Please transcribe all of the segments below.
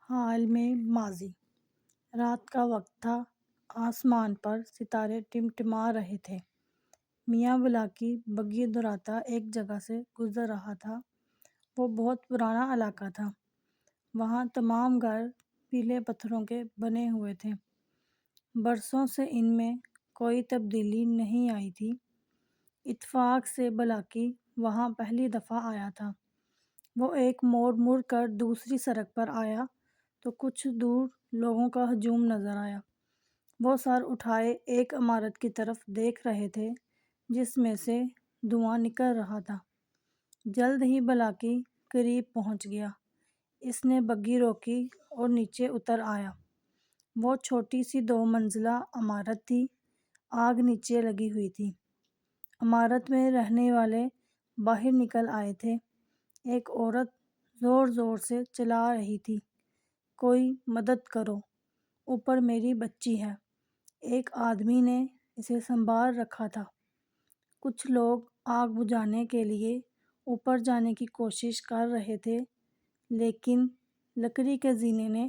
حال میں ماضی رات کا وقت تھا۔ آسمان پر ستارے ٹمٹما رہے تھے۔ میاں بلاکی بگھی دھراتا ایک جگہ سے گزر رہا تھا۔ وہ بہت پرانا علاقہ تھا۔ وہاں تمام گھر پیلے پتھروں کے بنے ہوئے تھے۔ برسوں سے ان میں کوئی تبدیلی نہیں آئی تھی۔ اتفاق سے بلاکی وہاں پہلی دفعہ آیا تھا۔ وہ ایک موڑ مڑ کر دوسری سڑک پر آیا تو کچھ دور لوگوں کا ہجوم نظر آیا۔ وہ سر اٹھائے ایک عمارت کی طرف دیکھ رہے تھے جس میں سے دھواں نکل رہا تھا۔ جلد ہی بلاکی قریب پہنچ گیا۔ اس نے بگھی روکی اور نیچے اتر آیا۔ وہ چھوٹی سی 2 منزلہ عمارت تھی۔ آگ نیچے لگی ہوئی تھی۔ عمارت میں رہنے والے باہر نکل آئے تھے۔ ایک عورت زور زور سے چلا رہی تھی، کوئی مدد کرو، اوپر میری بچی ہے۔ ایک آدمی نے اسے سنبھال رکھا تھا۔ کچھ لوگ آگ بجھانے کے لیے اوپر جانے کی کوشش کر رہے تھے لیکن لکڑی کے زینے نے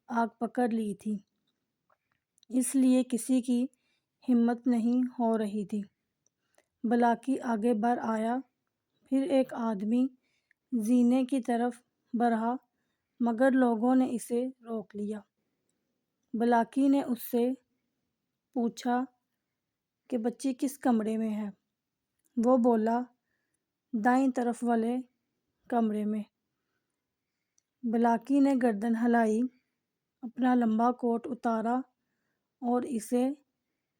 آگ پکڑ لی تھی، اس لیے کسی کی ہمت نہیں ہو رہی تھی۔ بلاکی آگے بڑھ آیا، پھر ایک آدمی زینے کی طرف بڑھا مگر لوگوں نے اسے روک لیا۔ بلاکی نے اس سے پوچھا کہ بچی کس کمرے میں ہے؟ وہ بولا، دائیں طرف والے کمرے میں۔ بلاکی نے گردن ہلائی، اپنا لمبا کوٹ اتارا اور اسے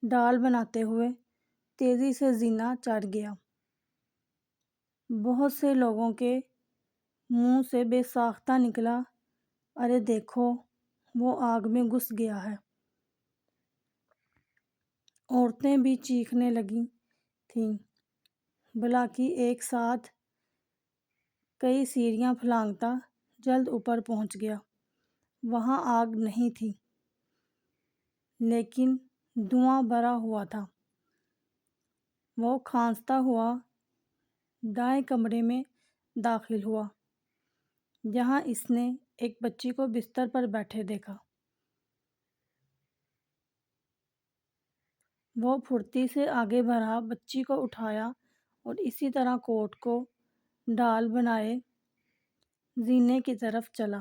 ڈال بناتے ہوئے تیزی سے زینہ چڑھ گیا۔ بہت سے لوگوں کے منہ سے بے ساختہ نکلا، ارے دیکھو، وہ آگ میں گھس گیا ہے۔ عورتیں بھی چیخنے لگی تھیں۔ بلاکی ایک ساتھ کئی سیڑھیاں پھلانگتا جلد اوپر پہنچ گیا۔ وہاں آگ نہیں تھی لیکن دھواں بھرا ہوا تھا۔ وہ کھانستا ہوا دائیں کمرے میں داخل ہوا جہاں اس نے ایک بچی کو بستر پر بیٹھے دیکھا۔ وہ پھرتی سے آگے بڑھا، بچی کو اٹھایا اور اسی طرح کوٹ کو ڈال بنائے زینے کی طرف چلا۔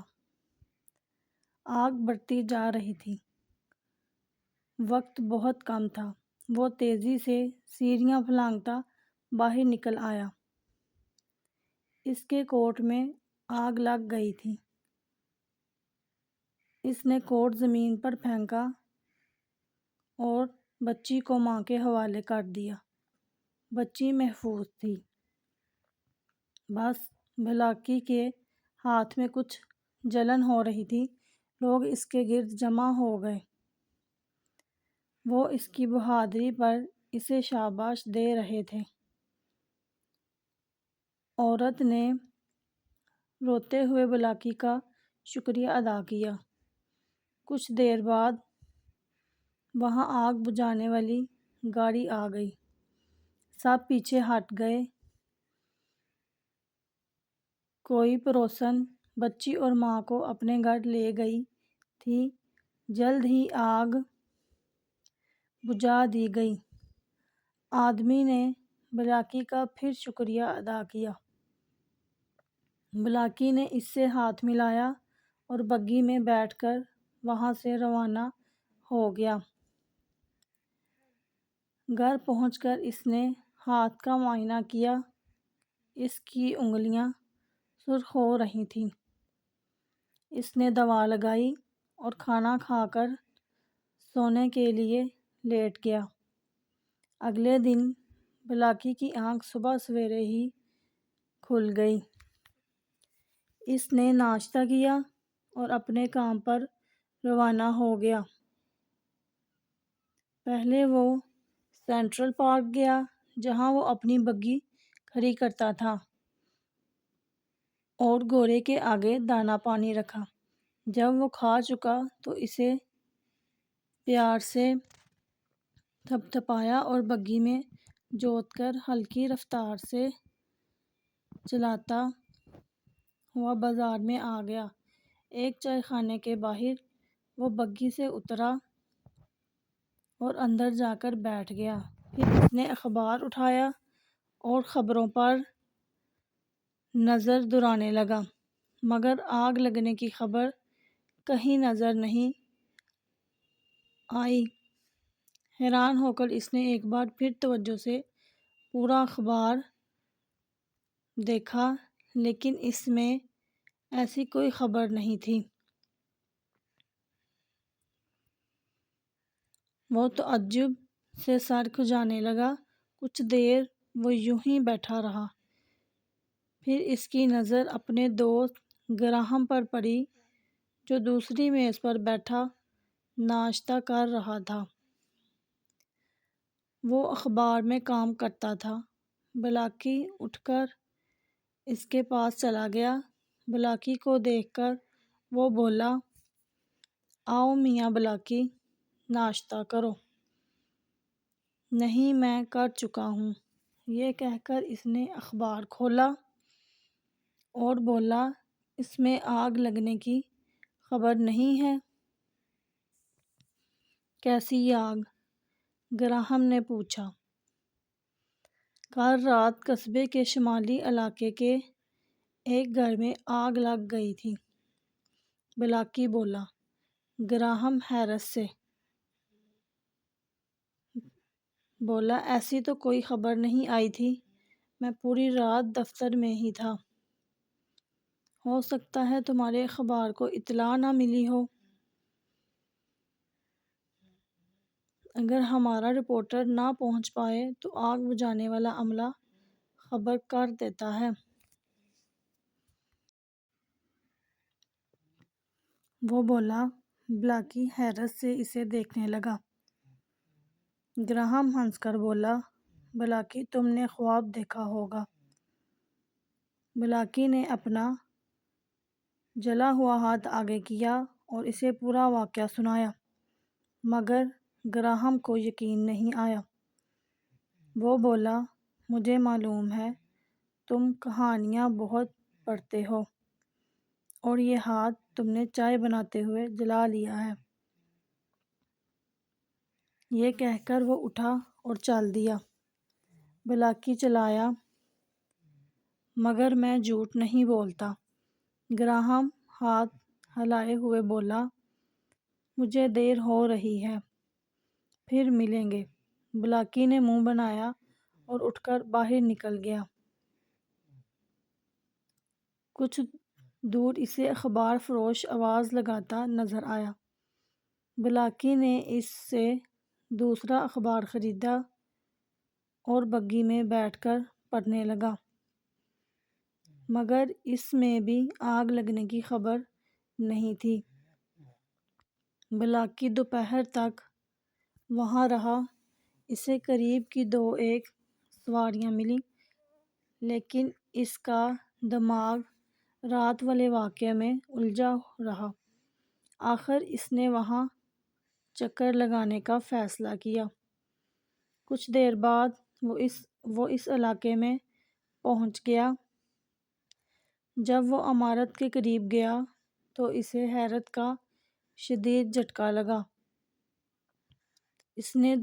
آگ بڑھتی جا رہی تھی۔ وقت بہت کم تھا۔ وہ تیزی سے سیڑھیاں پھلانگتا باہر نکل آیا۔ اس کے کوٹ میں آگ لگ گئی تھی۔ اس نے کوٹ زمین پر پھینکا اور بچی کو ماں کے حوالے کر دیا۔ بچی محفوظ تھی۔ بس بلاکی کے ہاتھ میں کچھ جلن ہو رہی تھی۔ لوگ اس کے گرد جمع ہو گئے۔ وہ اس کی بہادری پر اسے شاباش دے رہے تھے۔ عورت نے روتے ہوئے بلاکی کا شکریہ ادا کیا۔ کچھ دیر بعد وہاں آگ بجھانے والی گاڑی آ گئی۔ سب پیچھے ہٹ گئے۔ کوئی پڑوسن بچی اور ماں کو اپنے گھر لے گئی تھی۔ جلد ہی آگ بجھا دی گئی۔ آدمی نے بلاکی کا پھر شکریہ ادا کیا۔ بلاکی نے اس سے ہاتھ ملایا اور بگھی میں بیٹھ کر وہاں سے روانہ ہو گیا۔ گھر پہنچ کر اس نے ہاتھ کا معائنہ کیا۔ اس کی انگلیاں سرخ ہو رہی تھیں۔ اس نے دوا لگائی اور کھانا کھا کر سونے کے لیے لیٹ گیا۔ اگلے دن بلاکی کی آنکھ صبح سویرے ہی کھل گئی۔ اس نے ناشتہ کیا اور اپنے کام پر روانہ ہو گیا۔ پہلے وہ سینٹرل پارک گیا جہاں وہ اپنی بگھی کھڑی کرتا تھا اور گھوڑے کے آگے دانہ پانی رکھا۔ جب وہ کھا چکا تو اسے پیار سے تھپتھپایا اور بگھی میں جوت کر ہلکی رفتار سے چلاتا ہوا بازار میں آ گیا۔ ایک چائے خانے کے باہر وہ بگی سے اترا اور اندر جا کر بیٹھ گیا۔ پھر اس نے اخبار اٹھایا اور خبروں پر نظر دوڑانے لگا، مگر آگ لگنے کی خبر کہیں نظر نہیں آئی۔ حیران ہو کر اس نے ایک بار پھر توجہ سے پورا اخبار دیکھا، لیکن اس میں ایسی کوئی خبر نہیں تھی۔ وہ تعجب سے سر کھجانے لگا۔ کچھ دیر وہ یوں ہی بیٹھا رہا، پھر اس کی نظر اپنے دوست گراہم پر پڑی، جو دوسری میز پر بیٹھا ناشتہ کر رہا تھا۔ وہ اخبار میں کام کرتا تھا۔ بلاکی اٹھ کر اس کے پاس چلا گیا۔ بلاکی کو دیکھ کر وہ بولا، آؤ میاں بلاکی، ناشتہ کرو۔ نہیں، میں کر چکا ہوں۔ یہ کہہ کر اس نے اخبار کھولا اور بولا، اس میں آگ لگنے کی خبر نہیں ہے۔ کیسی آگ؟ گراہم نے پوچھا۔ کل رات قصبے کے شمالی علاقے کے ایک گھر میں آگ لگ گئی تھی، بلاکی بولا۔ گراہم حیرت سے بولا، ایسی تو کوئی خبر نہیں آئی تھی، میں پوری رات دفتر میں ہی تھا۔ ہو سکتا ہے تمہارے اخبار کو اطلاع نہ ملی ہو۔ اگر ہمارا رپورٹر نہ پہنچ پائے تو آگ بجھانے والا عملہ خبر کر دیتا ہے۔ وہ بولا۔ بلاکی حیرت سے اسے دیکھنے لگا۔ گراہم ہنس کر بولا، بلاکی تم نے خواب دیکھا ہوگا۔ بلاکی نے اپنا جلا ہوا ہاتھ آگے کیا اور اسے پورا واقعہ سنایا، مگر گراہم کو یقین نہیں آیا۔ وہ بولا، مجھے معلوم ہے تم کہانیاں بہت پڑھتے ہو، اور یہ ہاتھ تم نے چائے بناتے ہوئے جلا لیا ہے۔ یہ کہہ کر وہ اٹھا اور چل دیا۔ بلاکی چلایا، مگر میں جھوٹ نہیں بولتا۔ گراہم ہاتھ ہلائے ہوئے بولا، مجھے دیر ہو رہی ہے، پھر ملیں گے۔ بلاکی نے منہ بنایا اور اٹھ کر باہر نکل گیا۔ کچھ دور اسے اخبار فروش آواز لگاتا نظر آیا۔ بلاکی نے اس سے دوسرا اخبار خریدا اور بگی میں بیٹھ کر پڑھنے لگا، مگر اس میں بھی آگ لگنے کی خبر نہیں تھی۔ بلاکی دوپہر تک وہاں رہا۔ اسے قریب کی 2-1 سواریاں ملیں، لیکن اس کا دماغ رات والے واقعے میں الجھا رہا۔ آخر اس نے وہاں چکر لگانے کا فیصلہ کیا۔ کچھ دیر بعد وہ اس علاقے میں پہنچ گیا۔ جب وہ عمارت کے قریب گیا تو اسے حیرت کا شدید جھٹکا لگا۔ اس نے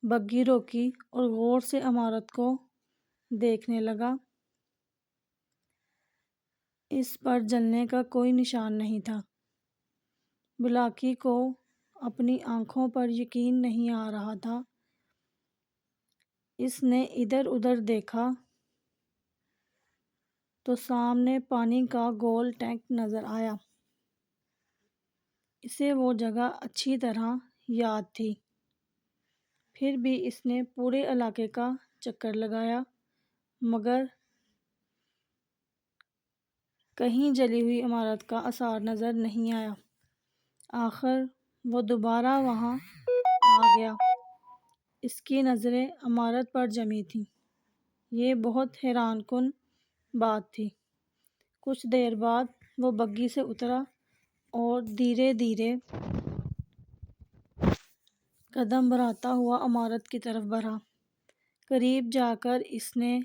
بگی روکی اور غور سے عمارت کو دیکھنے لگا۔ اس پر جلنے کا کوئی نشان نہیں تھا۔ بلاکی کو اپنی آنکھوں پر یقین نہیں آ رہا تھا۔ اس نے ادھر ادھر دیکھا تو سامنے پانی کا گول ٹینک نظر آیا۔ اسے وہ جگہ اچھی طرح یاد تھی۔ پھر بھی اس نے پورے علاقے کا چکر لگایا، مگر کہیں جلی ہوئی عمارت کا اثر نظر نہیں آیا۔ آخر وہ دوبارہ وہاں آ گیا۔ اس کی نظریں عمارت پر جمی تھیں۔ یہ بہت حیران کن بات تھی۔ کچھ دیر بعد وہ بگی سے اترا اور دھیرے دھیرے قدم بڑھاتا ہوا عمارت کی طرف بڑھا۔ قریب جا کر اس نے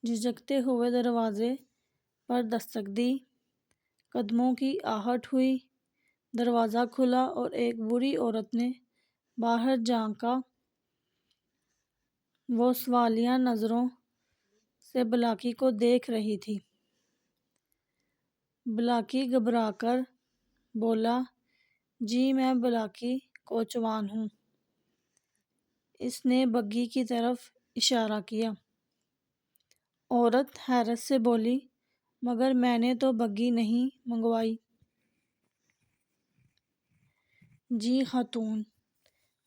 جھجکتے ہوئے دروازے پر دستک دی، قدموں کی آہٹ ہوئی، دروازہ کھلا اور ایک بوڑھی عورت نے باہر جھانکا۔ وہ سوالیہ نظروں سے بلاکی کو دیکھ رہی تھی۔ بلاکی گھبرا کر بولا، جی میں بلاکی کوچوان ہوں۔ اس نے بگھی کی طرف اشارہ کیا۔ عورت حیرت سے بولی، مگر میں نے تو بگھی نہیں منگوائی۔ جی خاتون،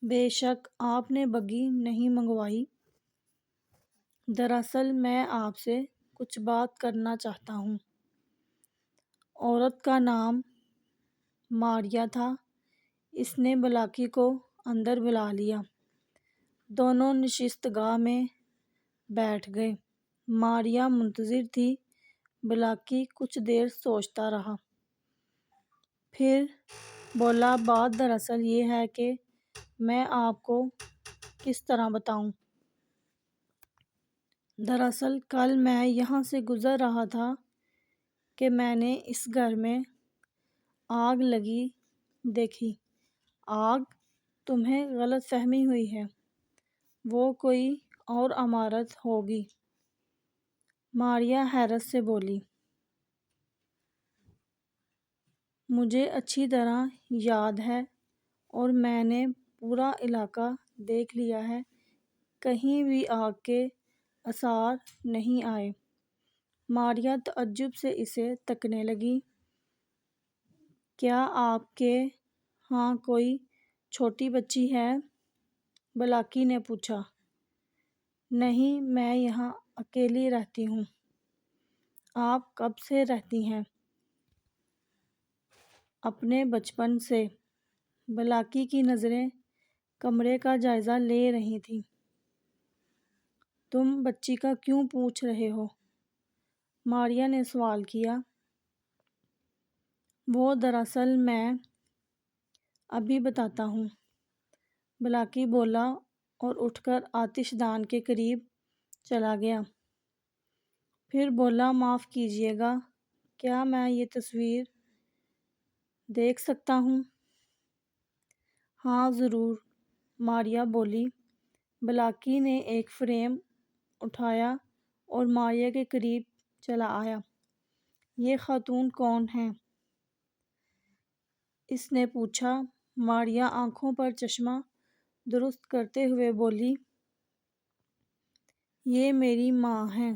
بے شک آپ نے بگھی نہیں منگوائی۔ دراصل میں آپ سے کچھ بات کرنا چاہتا ہوں۔ عورت کا نام ماریا تھا۔ اس نے بلاکی کو اندر بلا لیا۔ دونوں نشست گاہ میں بیٹھ گئے۔ ماریا منتظر تھی۔ بلاکی کچھ دیر سوچتا رہا۔ پھر بولا، بات دراصل یہ ہے کہ میں آپ کو کس طرح بتاؤں۔ دراصل کل میں یہاں سے گزر رہا تھا کہ میں نے اس گھر میں آگ لگی دیکھی۔ آگ؟ تمہیں غلط فہمی ہوئی ہے، وہ کوئی اور عمارت ہوگی۔ ماریا حیرت سے بولی، مجھے اچھی طرح یاد ہے اور میں نے پورا علاقہ دیکھ لیا ہے، کہیں بھی آگ کے آثار نہیں آئے۔ ماریا تعجب سے اسے تکنے لگی۔ کیا آپ کے ہاں کوئی چھوٹی بچی ہے؟ بلاکی نے پوچھا۔ نہیں، میں یہاں اکیلی رہتی ہوں۔ آپ کب سے رہتی ہیں؟ اپنے بچپن سے۔ بلاکی کی نظریں کمرے کا جائزہ لے رہی تھیں۔ تم بچی کا کیوں پوچھ رہے ہو؟ ماریا نے سوال کیا۔ وہ دراصل میں ابھی بتاتا ہوں، بلاکی بولا اور اٹھ کر آتش دان کے قریب چلا گیا۔ پھر بولا، معاف کیجیے گا، کیا میں یہ تصویر دیکھ سکتا ہوں؟ ہاں ضرور، ماریا بولی۔ بلاکی نے ایک فریم اٹھایا اور ماریا کے قریب چلا آیا۔ یہ خاتون کون ہیں؟ اس نے پوچھا۔ ماریا آنکھوں پر چشمہ درست کرتے ہوئے بولی، یہ میری ماں ہیں۔